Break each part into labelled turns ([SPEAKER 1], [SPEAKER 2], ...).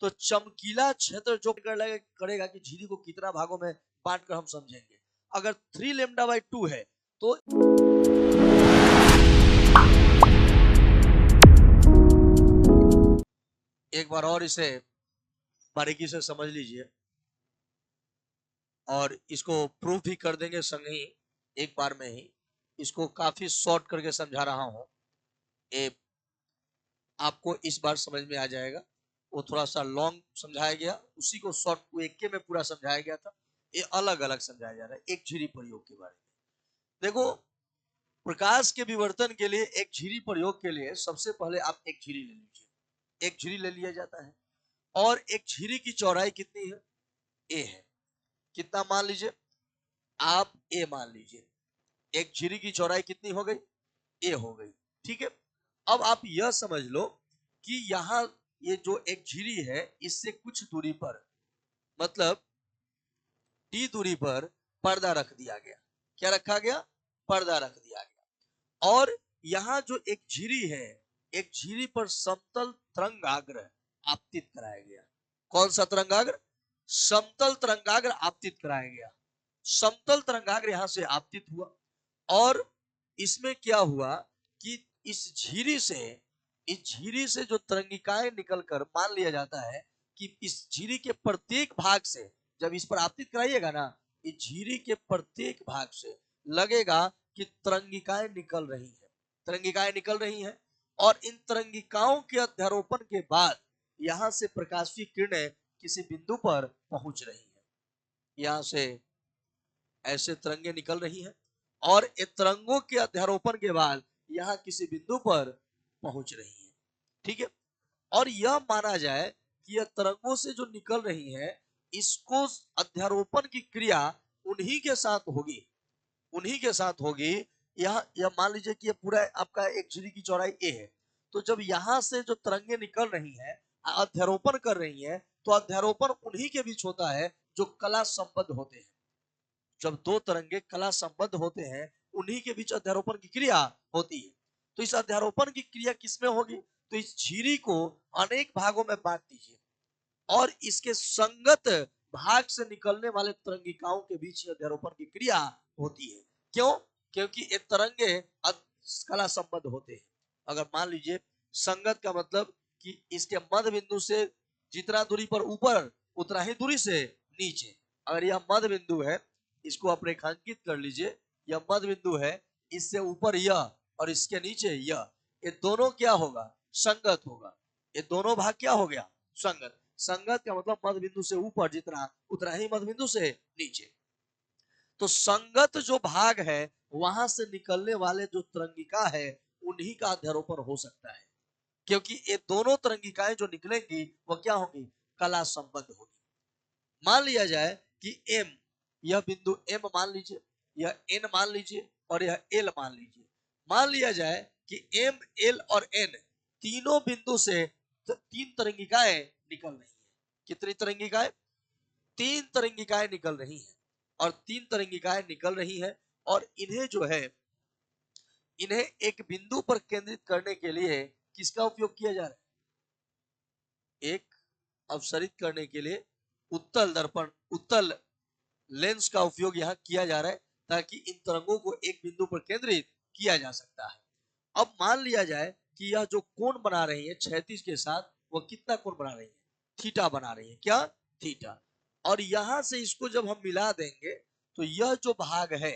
[SPEAKER 1] तो चमकीला क्षेत्र जो करेगा कि झिरी को कितना भागों में बांट कर हम समझेंगे। अगर 3 लैम्डा बाई 2 है तो एक बार और इसे बारीकी से समझ लीजिए और इसको प्रूफ भी कर देंगे संग ही एक बार में ही। इसको काफी शॉर्ट करके समझा रहा हूं, ये आपको इस बार समझ में आ जाएगा। वो थोड़ा सा लॉन्ग समझाया गया, उसी को शॉर्ट एक में पूरा समझाया गया था। ये अलग अलग समझाया जा रहा है एक झिरी प्रयोग के बारे में। देखो, प्रकाश के विवर्तन के लिए एक झिरी प्रयोग के लिए सबसे पहले आप एक झिरी ले लीजिए। एक झिरी ले लिया जाता है और एक झिरी की चौड़ाई कितनी है? ए है। कितना मान लीजिए आप? ए मान लीजिए। एक झिरी की चौड़ाई कितनी हो गई? ए हो गई। ठीक है, अब आप यह समझ लो कि यहां ये जो एक झिरी है इससे कुछ दूरी पर, मतलब डी दूरी पर पर्दा रख दिया गया। क्या रखा गया? पर्दा रख दिया गया। और यहां जो एक झिरी है, एक झिरी पर समतल तरंगाग्र आपतित कराया गया। कौन सा तरंगाग्र? समतल तरंगाग्र आपतित कराया गया। समतल तरंगाग्र यहां से आपतित हुआ और इसमें क्या हुआ कि इस झिरी से जो तरंगिकाएं निकलकर, मान लिया जाता है कि इस झिरी के प्रत्येक भाग से जब इस पर आपतित कराइएगा ना, इस झिरी के प्रत्येक भाग से लगेगा कि तरंगिकाएं निकल रही हैं। तरंगिकाएं निकल रही हैं और इन तरंगिकाओं के अध्यारोपण के बाद यहां से प्रकाशीय किरणें किसी बिंदु पर पहुंच रही हैं। यहां से ऐसे तरंगे निकल रही हैं और इन तरंगों के अध्यारोपण के बाद यहां किसी बिंदु पर पहुंच रही है। ठीक है, और यह माना जाए कि यह तरंगों से जो निकल रही है, इसको अध्यारोपण की क्रिया उन्हीं के साथ होगी, उन्हीं के साथ होगी। यह मान लीजिए कि यह पूरा आपका एक झिरी की चौड़ाई ए है, तो जब यहां से जो तरंगे निकल रही हैं, अध्यारोपण कर रही हैं, तो अध्यारोपण उन्हीं के बीच होता है जो कला संबद्ध होते हैं। जब दो तरंगे कला संबद्ध होते हैं, उन्हीं के बीच अध्यारोपण की क्रिया होती है। तो इस अध्यारोपण की क्रिया किसमें होगी? तो इस झिरी को अनेक भागों में बांट दीजिए और इसके संगत भाग से निकलने वाले तरंगिकाओं के बीच अध्यारोपण की क्रिया होती है। क्यों? क्योंकि ये तरंगे कला संबद्ध होते हैं। अगर मान लीजिए संगत का मतलब कि इसके मध्य बिंदु से जितना दूरी पर ऊपर, उतना ही दूरी से नीचे। अगर यह मध्य बिंदु है, इसको आप रेखांकित कर लीजिए, यह मध्य बिंदु है, इससे ऊपर यह और इसके नीचे यह, ये दोनों क्या होगा? संगत होगा। ये दोनों भाग क्या हो गया? संगत। संगत का मतलब मध्य बिंदु से ऊपर जितना, उतना ही मध्य बिंदु से नीचे। तो संगत जो भाग है, वहां से निकलने वाले जो तरंगिका है, उन्हीं का अध्यारोपण हो सकता है, क्योंकि ये दोनों तरंगिकाएं जो निकलेंगी वो क्या होंगी? कला संबद्ध होगी। मान लिया जाए कि एम, यह बिंदु एम मान लीजिए, यह एन मान लीजिए और यह एल मान लीजिए। मान लिया जाए कि एम, एल और एन तीनों बिंदु से तीन तरंगिकाएं निकल रही है। कितनी तरंगिकाएं? तीन तरंगिकाएं निकल रही हैं और तीन तरंगिकाएं निकल रही हैं और इन्हें जो है, इन्हें एक बिंदु पर केंद्रित करने के लिए किसका उपयोग किया जा रहा है? एक अवसरित करने के लिए उत्तल दर्पण, उत्तल लेंस का उपयोग यहाँ किया जा रहा है, ताकि इन तरंगों को एक बिंदु पर केंद्रित किया जा सकता है। अब मान लिया जाए कि यह जो कोण बना रही है क्षैतिज के साथ, वह कितना कोण बना रही है? थीटा बना रही है। क्या? थीटा। और यहां से इसको जब हम मिला देंगे तो यह जो भाग है,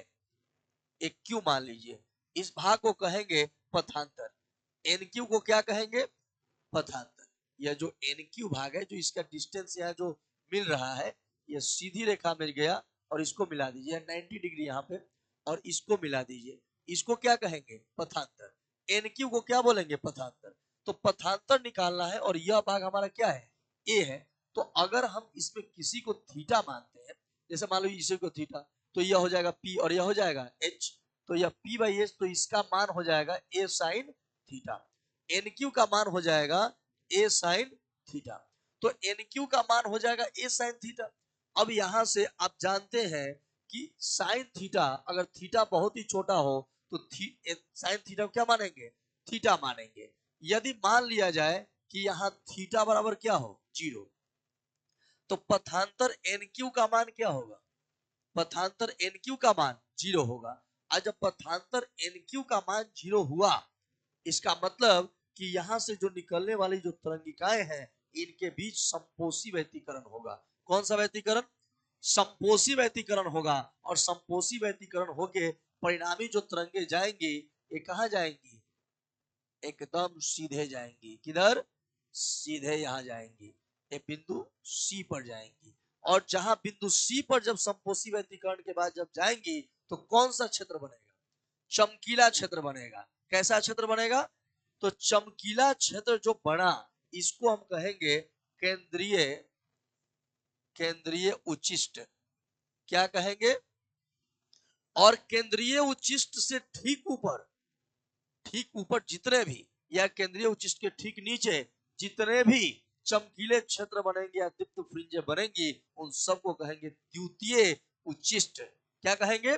[SPEAKER 1] एक क्यू मान लीजिए, इस भाग को कहेंगे पथांतर। एन क्यू को क्या कहेंगे? पथांतर। यह जो एन क्यू भाग है, जो इसका डिस्टेंस यहाँ जो मिल रहा है, यह सीधी रेखा मिल गया और इसको मिला दीजिए 90 डिग्री यहाँ पे, और इसको मिला दीजिए, इसको क्या कहेंगे? पथांतर। एन क्यू को क्या बोलेंगे? पथांतर। तो पथांतर निकालना है और यह भाग हमारा क्या है? ए है। तो अगर हम इसमें किसी को थीटा मानते हैं, जैसे मान लो इसी को थीटा, तो यह हो जाएगा पी और यह हो जाएगा एच, तो यह पी बाई एच, तो इसका मान हो जाएगा ए साइन थीटा। एन क्यू का मान हो जाएगा ए साइन थीटा। तो एन क्यू का मान हो जाएगा ए साइन थीटा। अब यहां से आप जानते हैं कि साइन थीटा, अगर थीटा बहुत ही छोटा हो तो साइन थीटा क्या मानेंगे? थीटा मानेंगे। यदि मान लिया जाए कि यहाँ थीटा बराबर क्या हो, 0। तो पथांतर एन क्यू का मान क्या होगा, पथांतर एन क्यू का मान 0 होगा। आज जब पथांतर एन क्यू का मान 0 हुआ, इसका मतलब कि यहां से जो निकलने वाली जो तरंगिकाएं हैं, इनके बीच संपोषी व्यतिकरण होगा। कौन सा व्यतिकरण, संपोषी व्यतिकरण होगा। और संपोषी व्यतिकरण होके परिणामी जो तरंगे जाएंगी, ये कहां जाएंगी, एकदम सीधे जाएंगी। किधर, सीधे यहां जाएंगी, ये बिंदु सी पर जाएंगी। और जहां बिंदु सी पर जब संपोषी व्यतिकरण के बाद जब जाएंगी, तो कौन सा क्षेत्र बनेगा, चमकीला क्षेत्र बनेगा। कैसा क्षेत्र बनेगा, तो चमकीला क्षेत्र जो बना, इसको हम कहेंगे केंद्रीय, केंद्रीय उच्चिष्ट। क्या कहेंगे, और केंद्रीय उच्चिष्ट से ठीक ऊपर, ठीक ऊपर जितने भी, या केंद्रीय उच्चिष्ट के ठीक नीचे जितने भी चमकीले क्षेत्र बनेंगे या दीप्त फ्रिंजें बनेंगी, उन सबको कहेंगे द्वितीय उच्चिष्ट। क्या कहेंगे,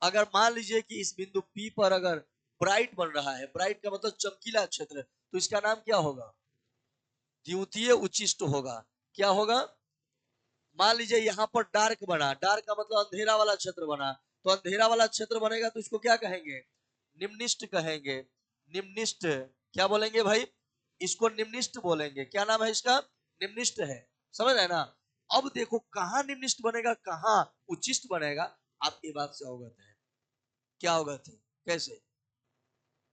[SPEAKER 1] अगर मान लीजिए कि इस बिंदु P पर अगर ब्राइट बन रहा है, ब्राइट का मतलब चमकीला क्षेत्र, तो इसका नाम क्या होगा, द्वितीय उच्चिष्ट होगा। क्या होगा, मान लीजिए यहां पर डार्क बना, डार्क का मतलब अंधेरा वाला क्षेत्र बना, तो अंधेरा वाला क्षेत्र बनेगा तो इसको क्या कहेंगे, निम्निष्ट कहेंगे। निम्निष्ट, क्या बोलेंगे भाई, इसको निम्निष्ट बोलेंगे। क्या नाम है इसका, निम्निष्ट है। समझ रहे ना। अब देखो कहां निम्निष्ट बनेगा, कहां उच्चिष्ट बनेगा, आप ये बात से अवगत है। क्या अवगत है, कैसे,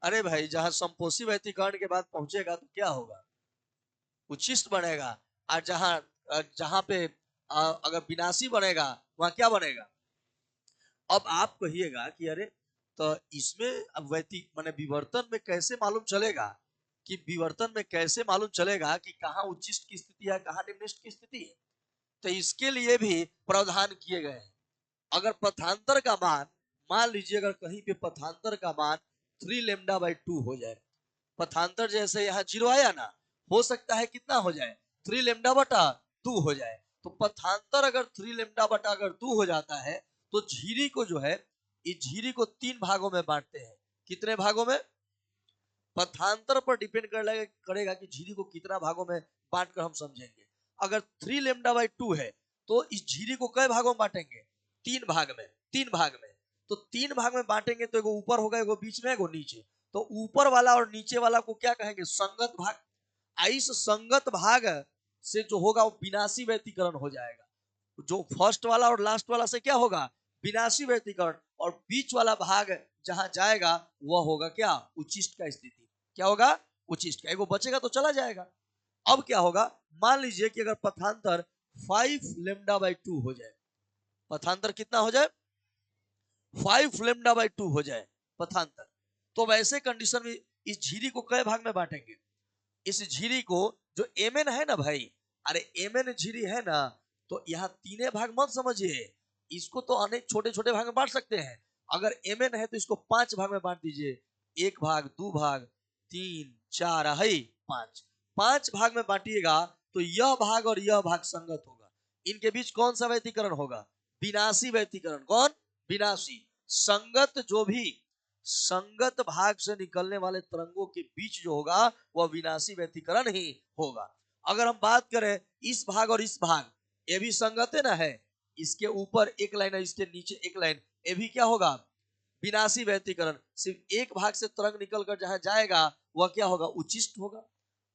[SPEAKER 1] अरे भाई जहां संपोषी व्यतिकरण के बाद पहुंचेगा तो क्या होगा, उच्चिष्ट बनेगा। और जहां जहां पे अगर विनाशी बनेगा, वहां क्या बनेगा। अब आप कहिएगा कि अरे तो इसमें अब माने विवर्तन में कैसे मालूम चलेगा, कि विवर्तन में कैसे मालूम चलेगा कि कहाँ उच्चिष्ट की स्थिति है, कहाँ निम्निष्ट की स्थिति है। तो इसके लिए भी प्रावधान किए गए हैं। अगर पथांतर का मान, मान लीजिए अगर कहीं पे पथांतर का मान 3 लेमडा बाई 2 हो जाए, पथांतर जैसे यहाँ 0 आया ना, हो सकता है कितना हो जाए, 3 लेमडा बटा 2 हो जाए। तो पथांतर अगर 3 लेमडा बटा अगर 2 हो जाता है, तो झिरी को जो है, इस झिरी को 3 भागों में बांटते हैं। कितने भागों में, पथांतर पर डिपेंड करेगा कि झिरी को कितना भागों में बांट कर हम समझेंगे। अगर 3 लेमडा बाई 2 है, तो इस झिरी को कई भागों में बांटेंगे, 3 भाग में, 3 भाग में। तो 3 भाग में बांटेंगे, तो एगो ऊपर होगा, एगो बीच में, एगो नीचे। तो ऊपर वाला और नीचे वाला को क्या कहेंगे, संगत भाग। इस संगत भाग से जो होगा वो विनाशी व्यतिकरण हो जाएगा। जो फर्स्ट वाला और लास्ट वाला से क्या होगा, विनाशी व्यतिकरण। और बीच वाला भाग जहां जाएगा वह होगा क्या, उच्चिष्ट का स्थिति। क्या होगा, उच्चिष्ट का। एगो बचेगा तो चला जाएगा। अब क्या होगा, मान लीजिए कि अगर पथांतर 5 लेमडा बाई 2 हो जाए, पथांतर कितना हो जाए, 5 लेमडा बाई 2 हो जाए पथांतर, तो वैसे कंडीशन में इस झिरी को कई भाग में बांटेंगे। इस झिरी को, जो एमएन है ना भाई, अरे एमएन झिरी है ना, तो यहाँ 3 भाग मत समझिए, इसको तो अनेक छोटे छोटे भाग में बांट सकते हैं। अगर एमएन है तो इसको 5 भाग में बांट दीजिए, 1 भाग, 2 भाग, 3, 4 है 5, 5 भाग में बांटिएगा, तो यह भाग और यह भाग संगत होगा। इनके बीच कौन सा व्यतिकरण होगा, विनाशी व्यतिकरण। कौन, विनाशी। संगत जो भी, संगत भाग से निकलने वाले तरंगों के बीच जो होगा वह विनाशी व्यतिकरण ही होगा। अगर हम बात करें इस भाग और इस भाग, ये भी संगत है ना, है, इसके ऊपर एक लाइन है, इसके नीचे एक लाइन, ये भी क्या होगा, विनाशी व्यतिकरण। सिर्फ एक भाग से तरंग निकलकर जहां जाएगा वह क्या होगा, उच्चिष्ट होगा,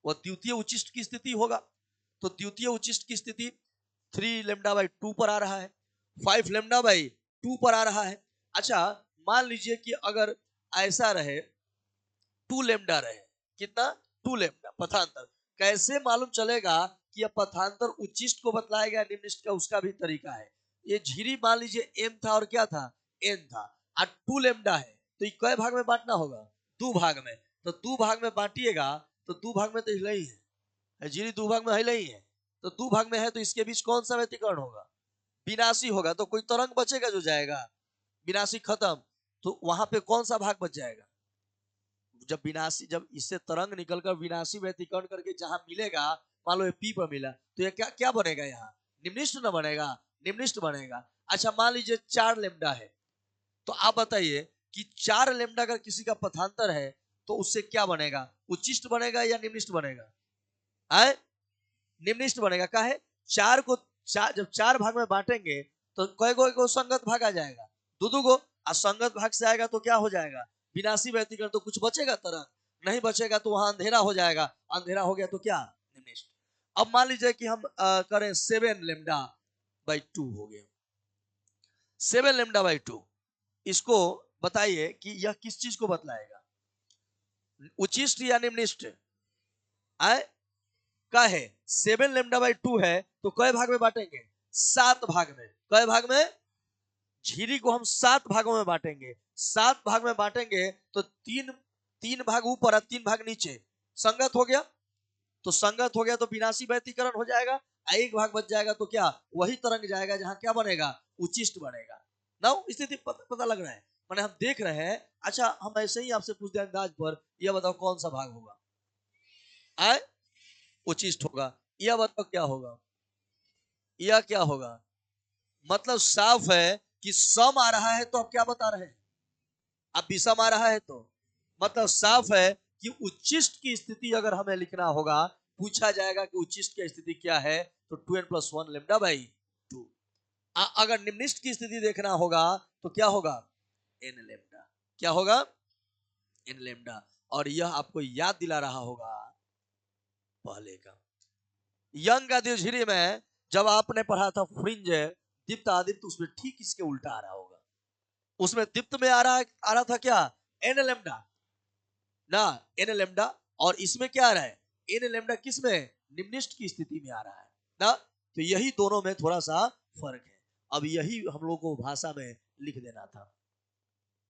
[SPEAKER 1] वह द्वितीय उच्चिष्ट की स्थिति होगा। तो द्वितीय उच्चिष्ट की स्थिति 3 लेमडा बाई 2 पर आ रहा है, 5 लेमडा बाई 2 पर आ रहा है। अच्छा मान लीजिए कि अगर ऐसा रहे, 2 लेमडा रहे, कितना, 2 लेमडा पथांतर, कैसे मालूम चलेगा कि यह पथांतर उच्चिष्ट को बतलाया गया, निम्निष्ट का उसका भी तरीका है। ये झिरी मान लीजिए एम था और क्या था, एन था, और 2 लेमडा है, तो ये कई भाग में बांटना होगा, 2 भाग में। तो 2 भाग में बांटिएगा, तो 2 भाग में तो हिला ही है, झिरी 2 भाग में हिला ही है, तो 2 भाग में है, तो इसके बीच कौन सा व्यतिकरण होगा, विनाशी होगा। तो कोई तरंग बचेगा जो जाएगा, विनाशी खत्म, तो वहां पे कौन सा भाग बच जाएगा, जब विनाशी, जब इससे तरंग निकलकर विनाशी व्यतिकरण करके जहां मिलेगा, मान लो ये पी पर मिला, तो ये क्या क्या बनेगा, यहाँ निम्निष्ट न बनेगा, निम्निष्ट बनेगा। अच्छा मान लीजिए 4 लेमडा है, तो आप बताइए कि 4 लेमडा अगर किसी का पथांतर है, तो उससे क्या बनेगा, उच्चिष्ट बनेगा या निम्निष्ट बनेगा, आए निम्निष्ट बनेगा। क्या है, चार को जब चार भाग में बांटेंगे तो कई को संगत भाग आ जाएगा, दो को असंगत भाग से आएगा तो क्या हो जाएगा, विनाशी व्यतिकरण, तो कुछ बचेगा तरंग, नहीं बचेगा तो वहां अंधेरा हो जाएगा, अंधेरा हो गया तो क्या निम्निष्ट। अब मान लीजिए कि हम करें 7 लेमडा बाई 2 हो गया, 7 लेमडा बाई 2, इसको बताइए कि यह किस चीज को बतलाएगा, उचिष्ट या निम्निष्ट। आए का है 7 लेमडा बाई 2 है तो कई भाग में बांटेंगे, 7 भाग में। कई भाग में, झिरी को हम 7 भागों में बांटेंगे, 7 भाग में बांटेंगे तो तीन भाग ऊपर और 3 भाग नीचे, संगत हो गया। तो संगत हो गया तो विनाशी व्यतिकरण हो जाएगा, एक भाग बच जाएगा तो क्या वही तरंग जाएगा जहां क्या बनेगा, उचिष्ट बनेगा ना। स्थिति पता लग रहा है, माने हम देख रहे हैं। अच्छा हम ऐसे ही आपसे पूछ दें अंदाज पर, यह बताओ कौन सा भाग होगा, आए उचिष्ट होगा। यह बताओ क्या होगा, यह क्या होगा। मतलब साफ है कि सम आ रहा है तो आप क्या बता रहे हैं, अब विषम आ रहा है तो मतलब साफ है कि उच्चिष्ट की स्थिति अगर हमें लिखना होगा, पूछा जाएगा कि उच्चिष्ट की स्थिति क्या है, तो 2n+1 लेमडा बाई 2। अगर निम्निष्ट की स्थिति देखना होगा तो क्या होगा, n लेमडा। क्या होगा, n लेमडा। और यह आपको याद दिला रहा होगा पहले का यंग का झिरी में जब आपने पढ़ा था फ्रिंज दीप्त आदित्य, उसमें ठीक इसके उल्टा आ रहा होगा। उसमें दीप्त में आ रहा था क्या, एन लेमडा ना, एन लेमडा। और इसमें क्या आ रहा है, एन लेमडा किस में, निम्निष्ट की स्थिति में आ रहा है ना। तो यही दोनों में थोड़ा सा फर्क है। अब यही हम लोग को भाषा में लिख देना था।